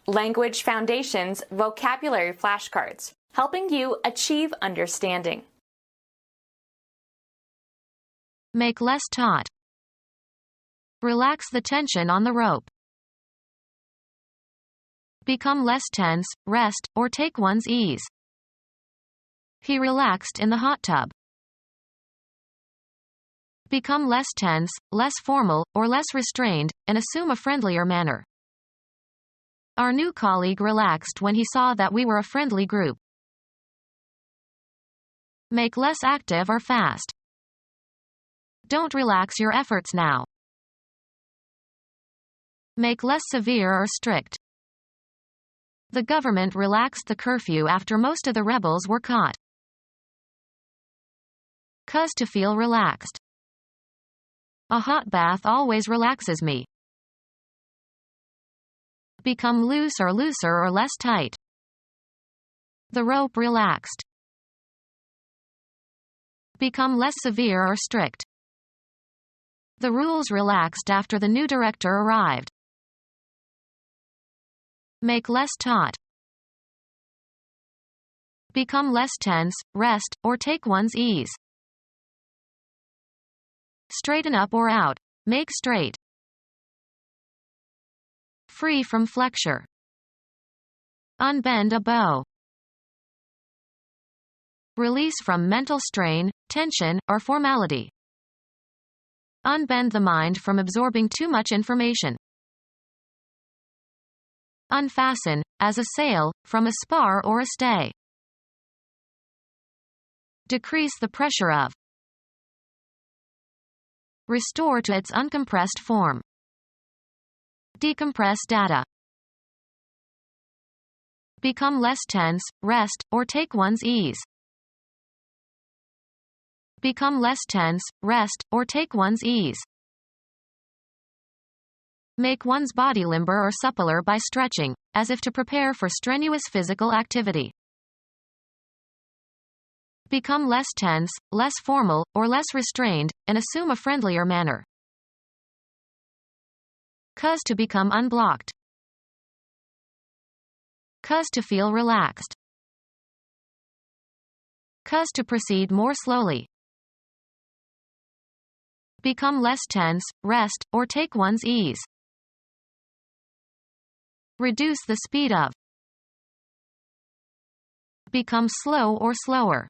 Language Foundations Vocabulary Flashcards, helping you achieve understanding. Make less taut. Relax the tension on the rope. Become less tense, rest, or take one's ease. He relaxed in the hot tub. Become less tense, less formal, or less restrained, and assume a friendlier manner. Our new colleague relaxed when he saw that we were a friendly group. Make less active or fast. Don't relax your efforts now. Make less severe or strict. The government relaxed the curfew after most of the rebels were caught. Cause to feel relaxed. A hot bath always relaxes me. Become loose or looser or less tight. The rope relaxed. Become less severe or strict. The rules relaxed after the new director arrived. Make less taut. Become less tense, rest, or take one's ease. Straighten up or out. Make straight. Free from flexure. Unbend a bow. Release from mental strain, tension, or formality. Unbend the mind from absorbing too much information. Unfasten, as a sail, from a spar or a stay. Decrease the pressure of. Restore to its uncompressed form. Decompress data. Become less tense, rest, or take one's ease. Become less tense, rest, or take one's ease. Make one's body limber or suppler by stretching, as if to prepare for strenuous physical activity. Become less tense, less formal, or less restrained, and assume a friendlier manner. Cause to become unblocked. Cause to feel relaxed. Cause to proceed more slowly. Become less tense, rest, or take one's ease. Reduce the speed of. Become slow or slower.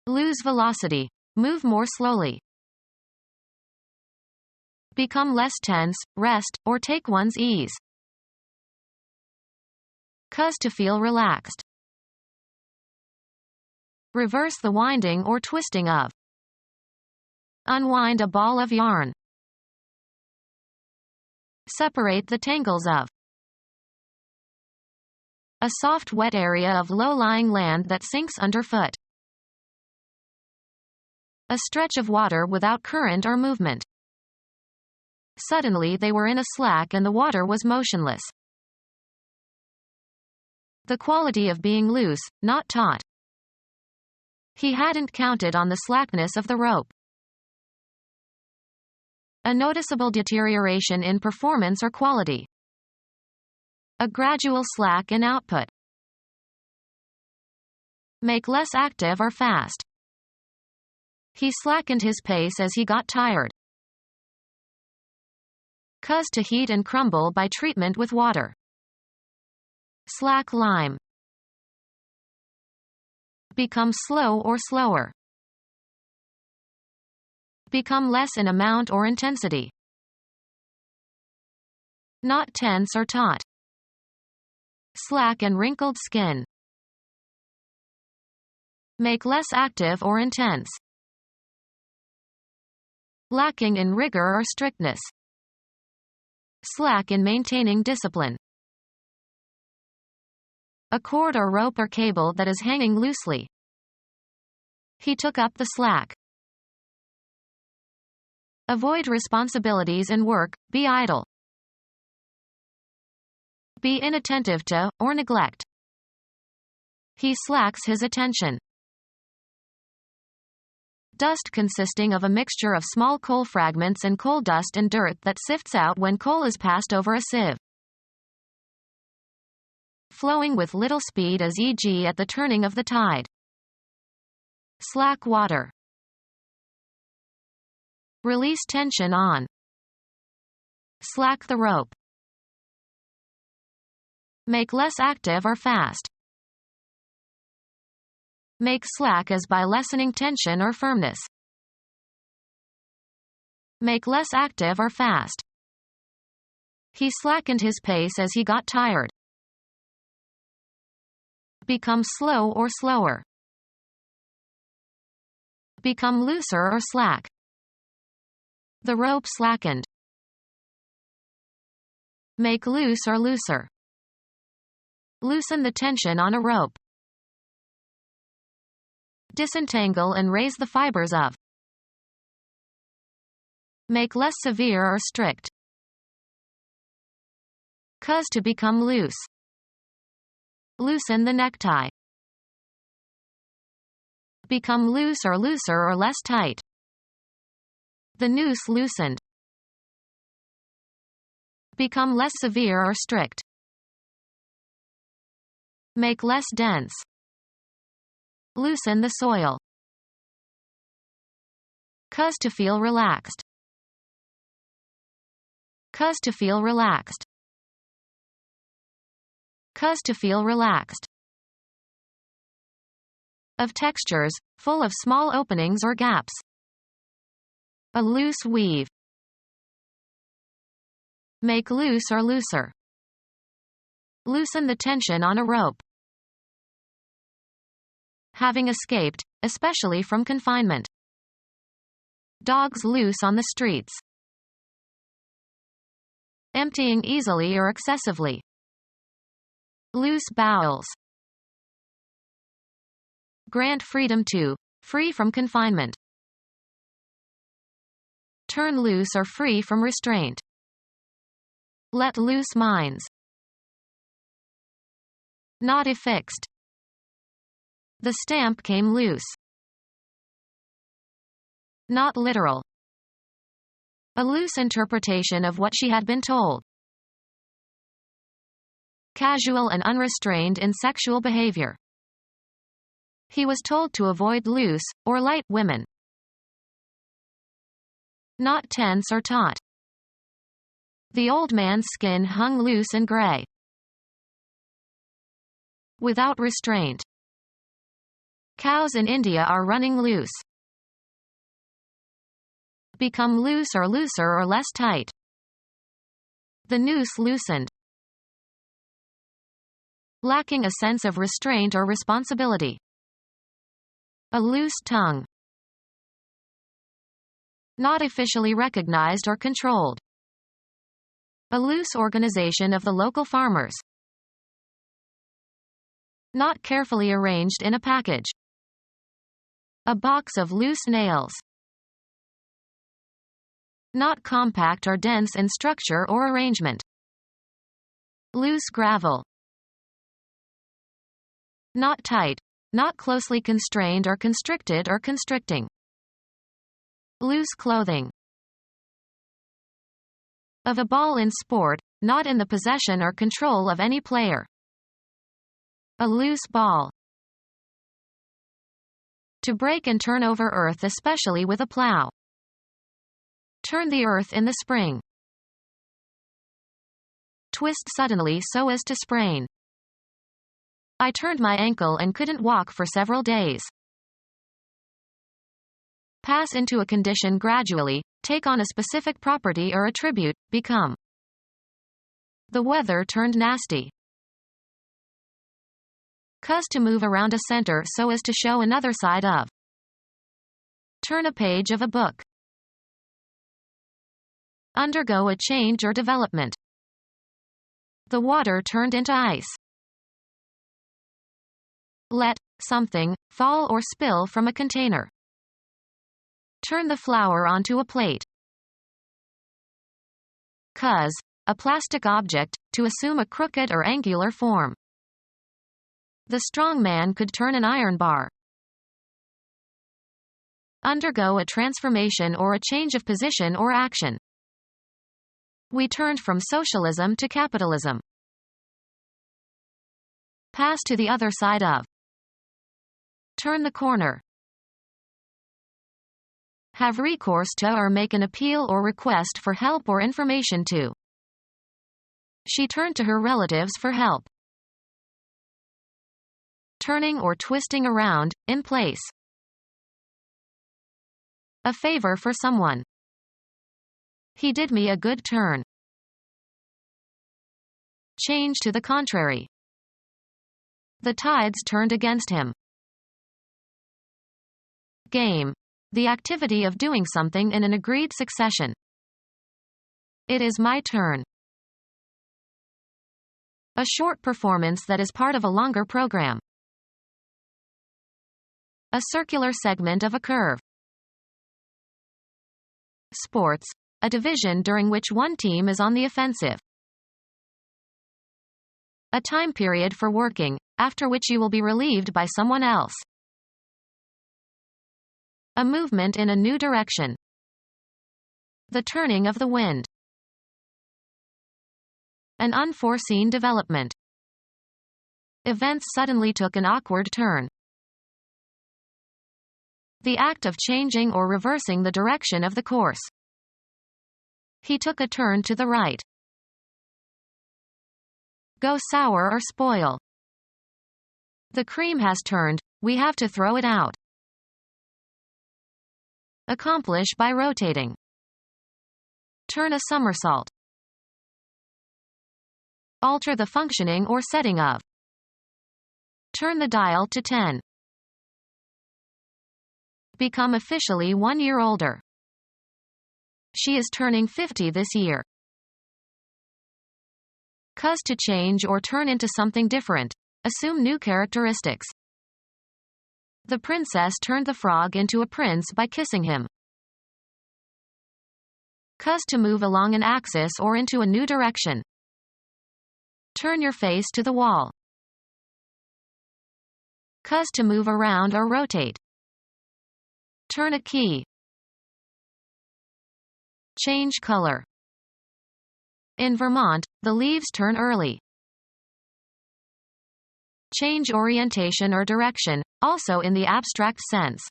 Lose velocity. Move more slowly. Become less tense, rest, or take one's ease. Cause to feel relaxed. Reverse the winding or twisting of. Unwind a ball of yarn. Separate the tangles of. A soft wet area of low-lying land that sinks underfoot. A stretch of water without current or movement. Suddenly they were in a slack and the water was motionless. The quality of being loose, not taut. He hadn't counted on the slackness of the rope. A noticeable deterioration in performance or quality. A gradual slack in output. Make less active or fast. He slackened his pace as he got tired. Cause to heat and crumble by treatment with water. Slack lime. Become slow or slower. Become less in amount or intensity. Not tense or taut. Slack and wrinkled skin. Make less active or intense. Lacking in rigor or strictness. Slack in maintaining discipline. A cord or rope or cable that is hanging loosely. He took up the slack. Avoid responsibilities in work, be idle. Be inattentive to, or neglect. He slacks his attention. Dust consisting of a mixture of small coal fragments and coal dust and dirt that sifts out when coal is passed over a sieve. flowing with little speed as e.g. at the turning of the tide. Slack water. Release tension on. Slack the rope. Make less active or fast. Make slack as by lessening tension or firmness. Make less active or fast. He slackened his pace as he got tired. Become slow or slower. Become looser or slack. The rope slackened. Make loose or looser. Loosen the tension on a rope. Disentangle and raise the fibers of. Make less severe or strict. Cause to become loose. Loosen the necktie. Become loose or looser or less tight. The noose loosened. Become less severe or strict. Make less dense. Loosen the soil. Cause to feel relaxed. Cause to feel relaxed. Cause to feel relaxed. Of textures, full of small openings or gaps. A loose weave. Make loose or looser. Loosen the tension on a rope. Having escaped, especially from confinement. Dogs loose on the streets. Emptying easily or excessively. Loose bowels. Grant freedom to. Free from confinement. Turn loose or free from restraint. Let loose minds. Not affixed. The stamp came loose. Not literal. A loose interpretation of what she had been told. Casual and unrestrained in sexual behavior. He was told to avoid loose, or light, women. Not tense or taut. The old man's skin hung loose and gray. Without restraint. Cows in India are running loose. Become loose or looser or less tight. The noose loosened. Lacking a sense of restraint or responsibility. A loose tongue. Not officially recognized or controlled. A loose organization of the local farmers. Not carefully arranged in a package. A box of loose nails. Not compact or dense in structure or arrangement. Loose gravel. Not tight, not closely constrained or constricted or constricting. Loose clothing. Of a ball in sport, not in the possession or control of any player. A loose ball. To break and turn over earth, especially with a plow. Turn the earth in the spring. Twist suddenly so as to sprain. I turned my ankle and couldn't walk for several days. Pass into a condition gradually, take on a specific property or attribute, become. The weather turned nasty. Cause to move around a center so as to show another side of. Turn a page of a book. Undergo a change or development. The water turned into ice. Let something fall or spill from a container. Turn the flour onto a plate. Cause a plastic object, to assume a crooked or angular form. The strong man could turn an iron bar. Undergo a transformation or a change of position or action. We turned from socialism to capitalism. Pass to the other side of. Turn the corner. Have recourse to or make an appeal or request for help or information to. She turned to her relatives for help. Turning or twisting around, in place. A favor for someone. He did me a good turn. Change to the contrary. The tides turned against him. Game. The activity of doing something in an agreed succession. It is my turn. A short performance that is part of a longer program. A circular segment of a curve. Sports. A division during which one team is on the offensive. A time period for working, after which you will be relieved by someone else. A movement in a new direction. The turning of the wind. An unforeseen development. Events suddenly took an awkward turn. The act of changing or reversing the direction of the course. He took a turn to the right. Go sour or spoil. The cream has turned, we have to throw it out. Accomplish by rotating. Turn a somersault. Alter the functioning or setting of. Turn the dial to 10. Become officially 1 year older. She is turning 50 this year. Cause to change or turn into something different. Assume new characteristics. The princess turned the frog into a prince by kissing him. Cause to move along an axis or into a new direction. Turn your face to the wall. Cause to move around or rotate. Turn a key. Change color. In Vermont, the leaves turn early. Change orientation or direction, also in the abstract sense.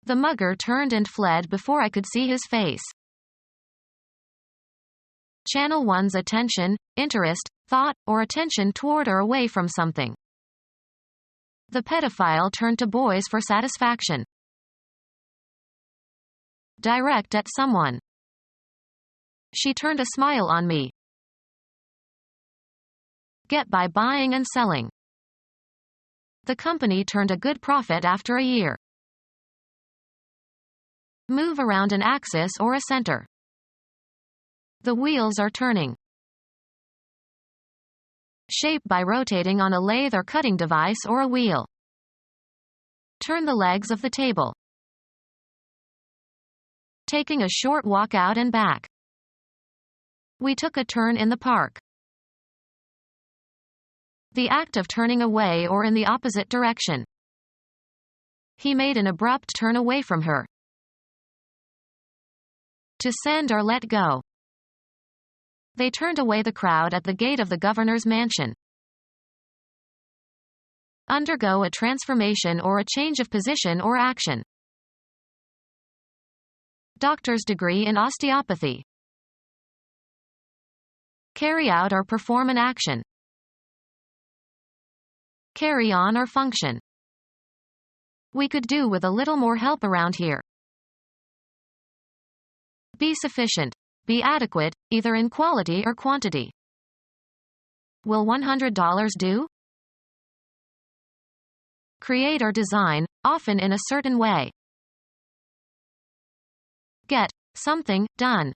The mugger turned and fled before I could see his face. Channel one's attention, interest, thought, or attention toward or away from something. The pedophile turned to boys for satisfaction. Direct at someone. She turned a smile on me. Get by buying and selling. The company turned a good profit after a year. Move around an axis or a center. The wheels are turning. Shape by rotating on a lathe or cutting device or a wheel. Turn the legs of the table. Taking a short walk out and back. We took a turn in the park. The act of turning away or in the opposite direction. He made an abrupt turn away from her. To send or let go. They turned away the crowd at the gate of the governor's mansion. Undergo a transformation or a change of position or action. Doctor's degree in osteopathy. Carry out or perform an action. Carry on or function. We could do with a little more help around here. Be sufficient. Be adequate, either in quality or quantity. Will $100 do? Create or design, often in a certain way. Get something done.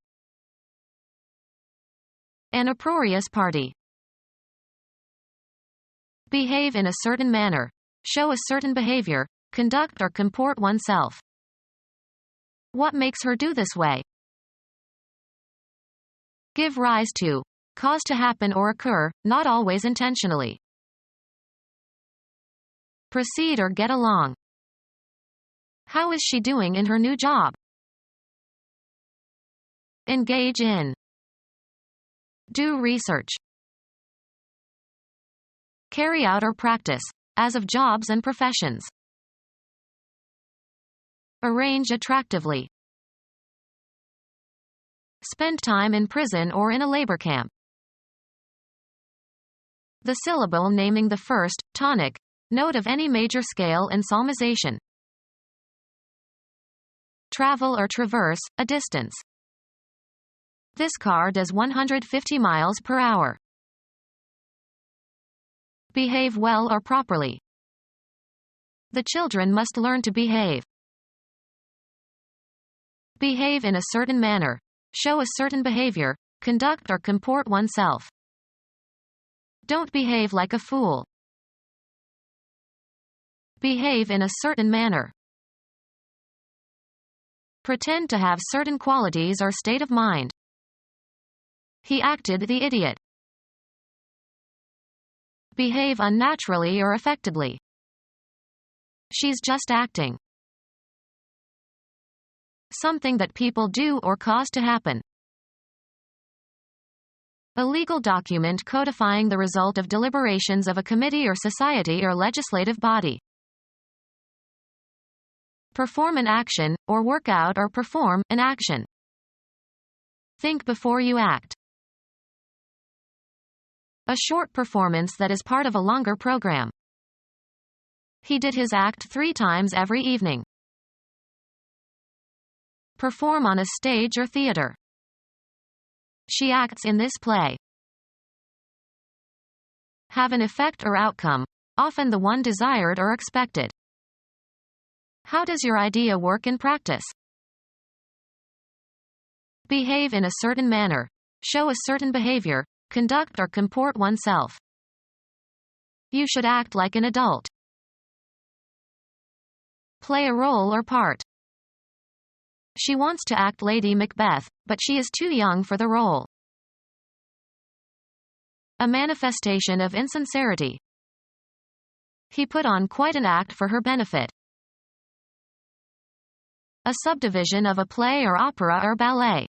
An uproarious party. Behave in a certain manner. Show a certain behavior, conduct or comport oneself. What makes her do this way? Give rise to. Cause to happen or occur, not always intentionally. Proceed or get along. How is she doing in her new job? Engage in. Do research. carry out or practice, as of jobs and professions. Arrange attractively. Spend time in prison or in a labor camp. The syllable naming the first, tonic, note of any major scale in psalmization. Travel or traverse, a distance. This car does 150 miles per hour. Behave well or properly. The children must learn to behave. Behave in a certain manner. Show a certain behavior, conduct or comport oneself. Don't behave like a fool. Behave in a certain manner. Pretend to have certain qualities or state of mind. He acted the idiot. Behave unnaturally or affectedly. She's just acting. Something that people do or cause to happen. A legal document codifying the result of deliberations of a committee or society or legislative body. Perform an action, or work out or perform an action. Think before you act. A short performance that is part of a longer program. He did his act 3 times every evening. Perform on a stage or theater. She acts in this play. Have an effect or outcome, often the one desired or expected. How does your idea work in practice? Behave in a certain manner. Show a certain behavior, conduct or comport oneself. You should act like an adult. Play a role or part. She wants to act Lady Macbeth, but she is too young for the role. A manifestation of insincerity. He put on quite an act for her benefit. A subdivision of a play or opera or ballet.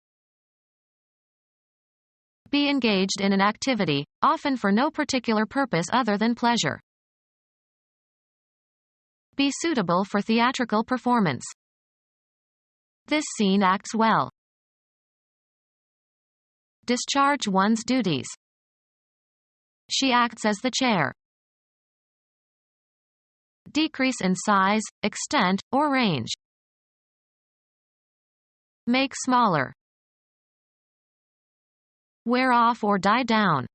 Be engaged in an activity, often for no particular purpose other than pleasure. Be suitable for theatrical performance. This scene acts well. Discharge one's duties. She acts as the chair. Decrease in size, extent, or range. Make smaller. Wear off or die down.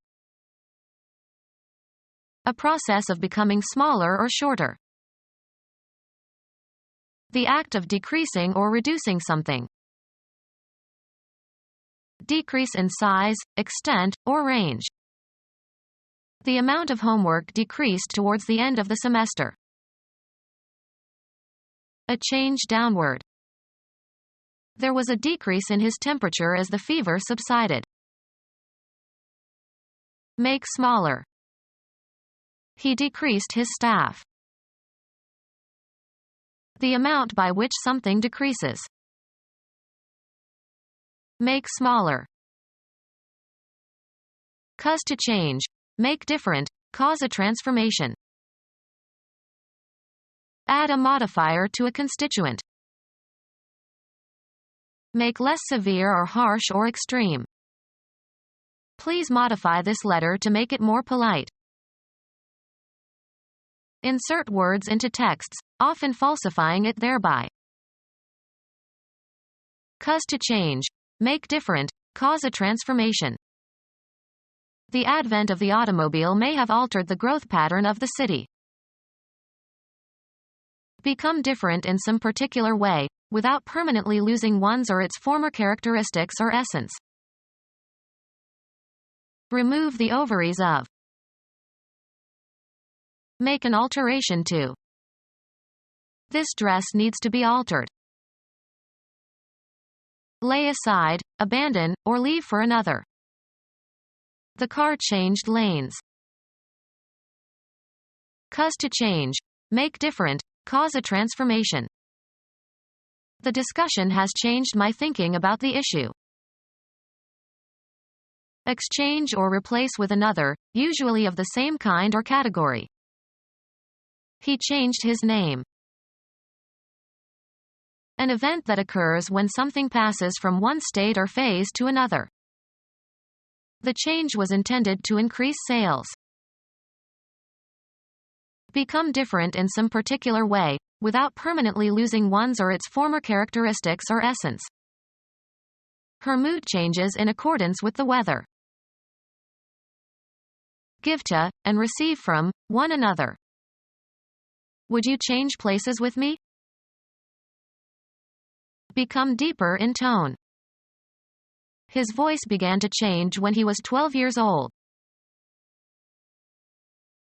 A process of becoming smaller or shorter. The act of decreasing or reducing something. Decrease in size, extent, or range. The amount of homework decreased towards the end of the semester. A change downward. There was a decrease in his temperature as the fever subsided. Make smaller. He decreased his staff. The amount by which something decreases. Make smaller. Cause to change. Make different. Cause a transformation. Add a modifier to a constituent. Make less severe or harsh or extreme. Please modify this letter to make it more polite. Insert words into texts, often falsifying it thereby. Cause to change. Make different. Cause a transformation. The advent of the automobile may have altered the growth pattern of the city. Become different in some particular way, without permanently losing one's or its former characteristics or essence. Remove the ovaries of. Make an alteration to. This dress needs to be altered. Lay aside, abandon, or leave for another. The car changed lanes. Cause to change. Make different. Cause a transformation. The discussion has changed my thinking about the issue. Exchange or replace with another, usually of the same kind or category. He changed his name. An event that occurs when something passes from one state or phase to another. The change was intended to increase sales. Become different in some particular way, without permanently losing one's or its former characteristics or essence. Her mood changes in accordance with the weather. Give to, and receive from, one another. Would you change places with me? Become deeper in tone. His voice began to change when he was 12 years old.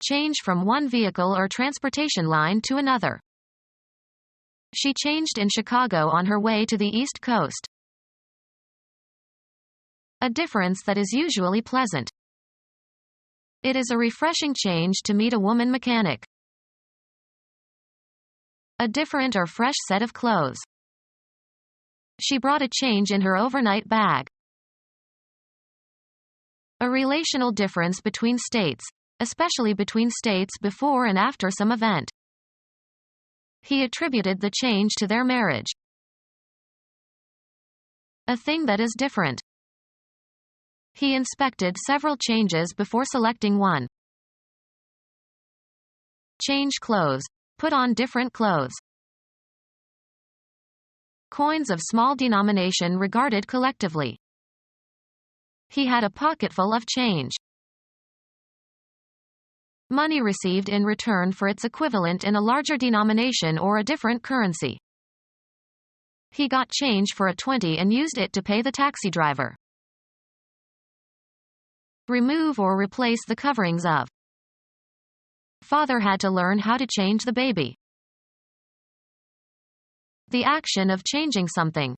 Change from one vehicle or transportation line to another. She changed in Chicago on her way to the East Coast. A difference that is usually pleasant. It is a refreshing change to meet a woman mechanic. A different or fresh set of clothes. She brought a change in her overnight bag. A relational difference between states, especially between states before and after some event. He attributed the change to their marriage. A thing that is different. He inspected several changes before selecting one. Change clothes. Put on different clothes. Coins of small denomination regarded collectively. He had a pocketful of change. Money received in return for its equivalent in a larger denomination or a different currency. He got change for a 20 and used it to pay the taxi driver. Remove or replace the coverings of. Father had to learn how to change the baby. The action of changing something.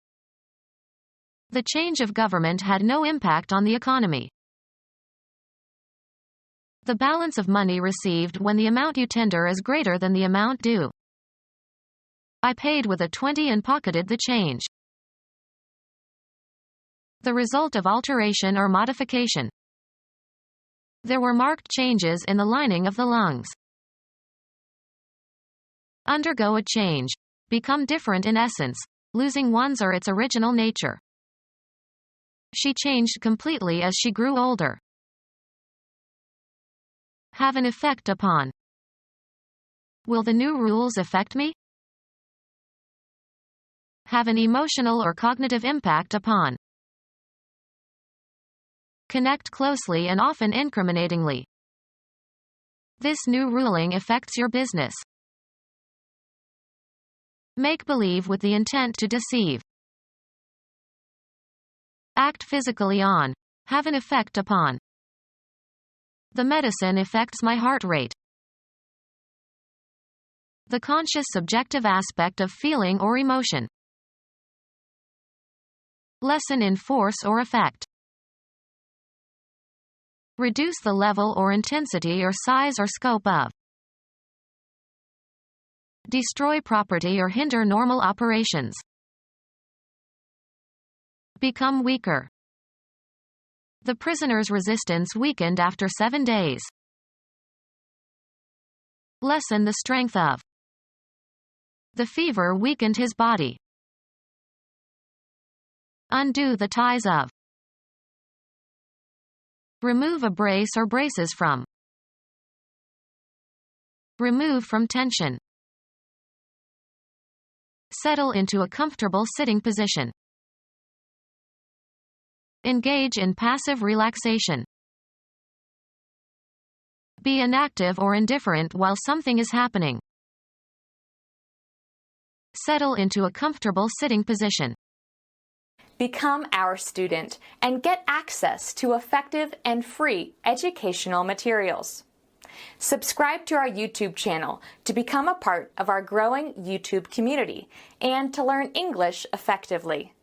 The change of government had no impact on the economy. The balance of money received when the amount you tender is greater than the amount due. I paid with a 20 and pocketed the change. The result of alteration or modification. There were marked changes in the lining of the lungs. Undergo a change. Become different in essence, losing one's or its original nature. She changed completely as she grew older. Have an effect upon. Will the new rules affect me? Have an emotional or cognitive impact upon. Connect closely and often incriminatingly. This new ruling affects your business. Make believe with the intent to deceive. Act physically on. Have an effect upon. The medicine affects my heart rate. The conscious subjective aspect of feeling or emotion. Lessen in force or effect. Reduce the level or intensity or size or scope of. Destroy property or hinder normal operations. Become weaker. The prisoner's resistance weakened after 7 days. Lessen the strength of. The fever weakened his body. Undo the ties of. Remove a brace or braces from. Remove from tension. Settle into a comfortable sitting position. Engage in passive relaxation. Be inactive or indifferent while something is happening. Settle into a comfortable sitting position. Become our student and get access to effective and free educational materials. Subscribe to our YouTube channel to become a part of our growing YouTube community and to learn English effectively.